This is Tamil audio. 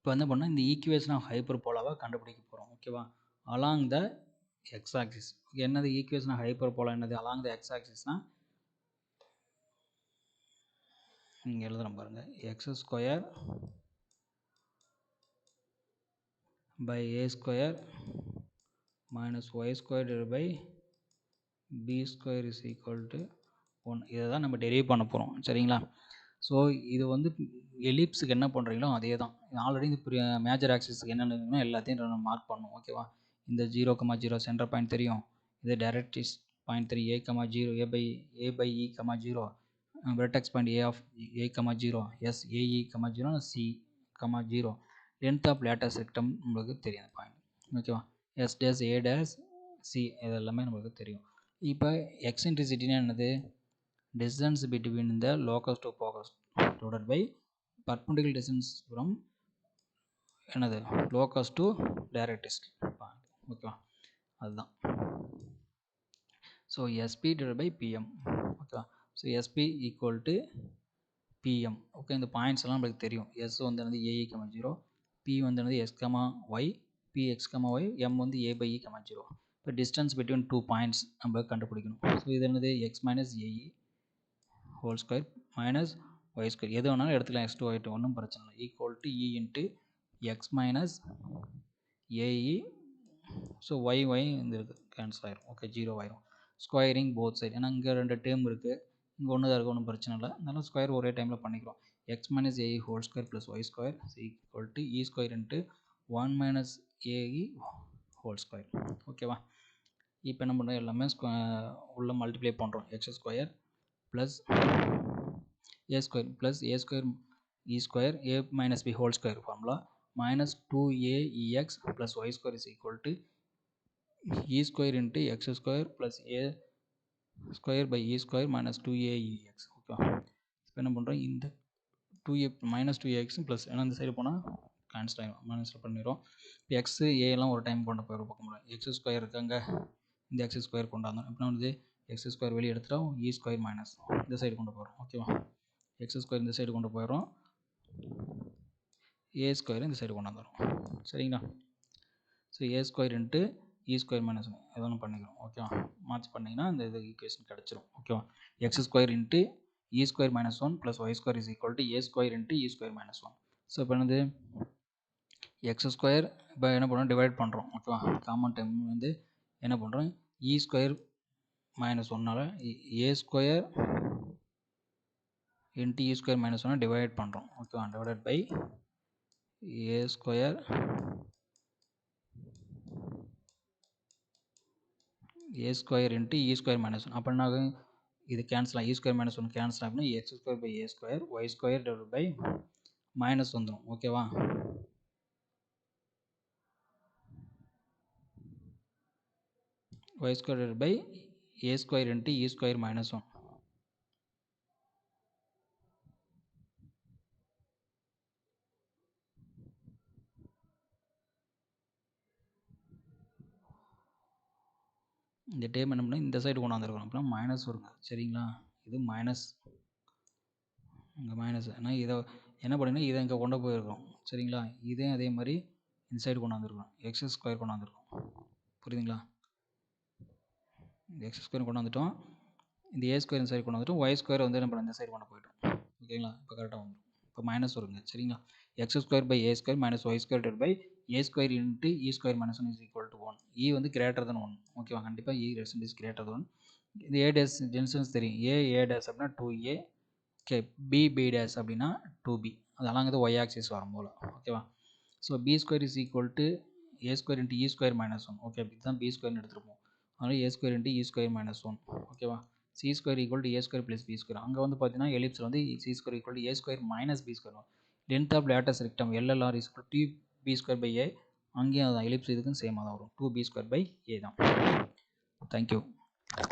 இப்போ என்ன பண்ணால் இந்த ஈக்குவேஷன் ஆஃப் ஹைப்பர்போலாவை கண்டுபிடிக்க போகிறோம். ஓகேவா? Along the X axis. என்னது ஈக்குவேஷன் ஆஃப் ஹைப்பர்போலா? என்னது அலாங் த எக்ஸ் ஆக்சிஸ்னால் நீங்கள் எழுதுகிறோம் பாருங்கள். X square by A square minus Y square divide by B square is equal to 1. இதை தான் நம்ம டெரைவ் பண்ண போகிறோம். சரிங்களா? ஸோ இது வந்து எலிப்ஸுக்கு என்ன பண்ணுறீங்களோ அதே தான். ஆல்ரெடி இந்த மேஜர் ஆக்சிஸுக்கு என்னென்ன எல்லாத்தையும் நம்ம மார்க் பண்ணணும். ஓகேவா? இந்த 0,0 சென்டர் பாயிண்ட் தெரியும். இது டைரக்ட்ரிக்ஸ் பாயிண்ட் தெரியும். a,0 a by e, 0 vertex point a of a, 0 s a e, 0 c, 0 length of lattice rectum நம்மளுக்கு தெரியும் பாயிண்ட். ஓகேவா? s dash a dash c இது எல்லாமே நம்மளுக்கு தெரியும். இப்போ எக்ஸென்ட்ரிசிட்டினா என்னது? distance between the locus to focus divided by perpendicular distance from என்னது locus to directrix. ஓகேவா? அதுதான். So SP divided by PM. ஓகேவா? So SP equal to PM. Okay, இந்த பாயிண்ட்ஸ் எல்லாம் நம்மளுக்கு தெரியும். S வந்து AE, 0, P வந்து S, Y, PX, Y, M வந்து A by E, 0. இப்போ டிஸ்டன்ஸ் பிட்வீன் டூ பாயிண்ட்ஸ் நம்ம கண்டுபிடிக்கணும். ஸோ இது என்னது? X minus AE whole square minus Y square எது வேணாலும் எடுத்துக்கலாம். x2 y2 ஒன்றும் பிரச்சனை இல்லை. Equal to E into X minus AE. So Y இந்த இருக்குது கேன்சல் ஆயிரும். ஓகே, 0 ஆயிரும். Squaring both side. ஏன்னா இங்கே 2 டேர்ம் இருக்குது, இங்கே ஒன்று தான் இருக்குது, ஒன்றும் பிரச்சனை இல்லை. அதனால ஸ்கொயர் ஒரே டைமில் பண்ணிக்கிறோம். X minus AE whole square plus Y square equal to E square into 1 minus AE whole square. ஓகேவா? இப்போ என்ன பண்ணுறோம்? எல்லாமே உள்ள மல்டிப்ளை பண்ணுறோம். X square plus a square plus a square e square a minus b whole square formula minus 2aex plus y square is equal to e square into x square plus a square by e square minus 2aex. Okay, இப்போ என்ன பண்ணுறோம்? இந்த 2a minus 2ax plus ஏன்னா இந்த சைடு போனால் கேன்சல் ஆகிடும், மைனஸில் பண்ணிடுறோம். இப்போ எக்ஸ் ஏலாம் ஒரு டைம் கொண்டு போயிடும் பக்கம் முடியும். எக்ஸ் ஸ்கொயர் இருக்காங்க, இந்த எக்ஸ் ஸ்கொயர் கொண்டாந்தோம். இப்போ வந்து எக்ஸ் ஸ்கொயர் வெளியே எடுத்துட்டோம், இ ஸ்கொயர் மைனஸ் இந்த சைடு கொண்டு போயிடும். ஓகேவா? எக்ஸ் ஸ்கொயர் இந்த சைடு கொண்டு போயிடும், ஏ ஸ்கொயர் இந்த சைடு கொண்டு வந்துடும். சரிங்களா? ஸோ ஏ square into E square minus எதனா பண்ணிக்கிறோம். ஓகேவா? மார்ச் பண்ணிங்கன்னா இந்த இது ஈக்குவேஷன் கிடச்சிரும். ஓகேவா? X square into E square minus 1 plus Y square is equal to A square into E square minus 1. So இப்போ என்னது? எக்ஸ் ஸ்கொயர் இப்போ என்ன பண்ணுறோம்? டிவைட் பண்ணுறோம். ஓகேவா? காமன் டைம் வந்து என்ன பண்ணுறோம்? இ ஸ்கொயர் மைனஸ் 1னால A square into E square minus 1 divide பண்ணுறோம். ஓகேவா? Divided by A square into E square minus 1. அப்போ என்ன ஆகும்? இது கேன்சல் ஆகும். இ ஸ்கொயர் மைனஸ் 1 கேன்சல் ஆகுனா X square by A square Y square divide by minus வந்துடும். ஓகேவா? y square divided by a square into e square minus 1. இந்த டேம் என்ன பண்ணால் இந்த சைடு கொண்டு வந்துருக்கோம். அப்படின்னா மைனஸ் வருங்க. சரிங்களா? இது மைனஸ், இங்கே மைனஸ். ஆனால் இதை என்ன பண்ணிங்கன்னா இதை இங்கே கொண்டு போயிருக்கோம். சரிங்களா? இதே அதே மாதிரி இந்த சைடு கொண்டு வந்துருக்கோம். எக்ஸ் ஸ்கொயர் கொண்டு வந்துருக்கோம். புரியுதுங்களா? இந்த எக்ஸ் ஸ்கொயர் கொண்டு வந்துட்டோம், இந்த ஏ ஸ்கொயர் இந்த சைடு கொண்டு வந்துட்டோம், ஒய் ஸ்கொயர் வந்து என்ன பண்ண இந்த சைடு கொண்டு போயிட்டோம். ஓகேங்களா? இப்போ கரெக்டாக வந்துடும். இப்போ மைனஸ் வருங்க. சரிங்களா? X square by A square minus Y square divide by A square into E square minus 1 is equal to 1. E வந்து கிரேட்டர் தன் 1. ஓகேவா? கண்டிப்பாக இ ரெசன்ட் இஸ் கிரேட்டர் தன் 1. இது ஏ டேஸ் டென்ஷன்ஸ் தெரியும். ஏ டேஸ் அப்படின்னா 2a. ஓகே, பி டேஸ் அப்படின்னா 2b. அதெல்லாம் வந்து ஒய் ஆக்சிஸ் வரும் போல். ஓகேவா? So B square is equal to A square into E square minus 1. Okay, இப்படி தான் பி ஸ்கொயர்னு எடுத்துருப்போம். அதனால் A square into E square minus 1. ஓகேவா? C square equal to A square plus B square. அங்கே வந்து பார்த்தீங்கன்னா எலிப்ஸில் வந்து C square equal to A square minus B square. Length of latus rectum LLR is equal to B square by A. அங்கேயும் அதான் எலிப்ஸ் இதுக்கும் சேமாக தான் வரும். 2b ஸ்கொயர் பை ஏ தான். தேங்க்யூ.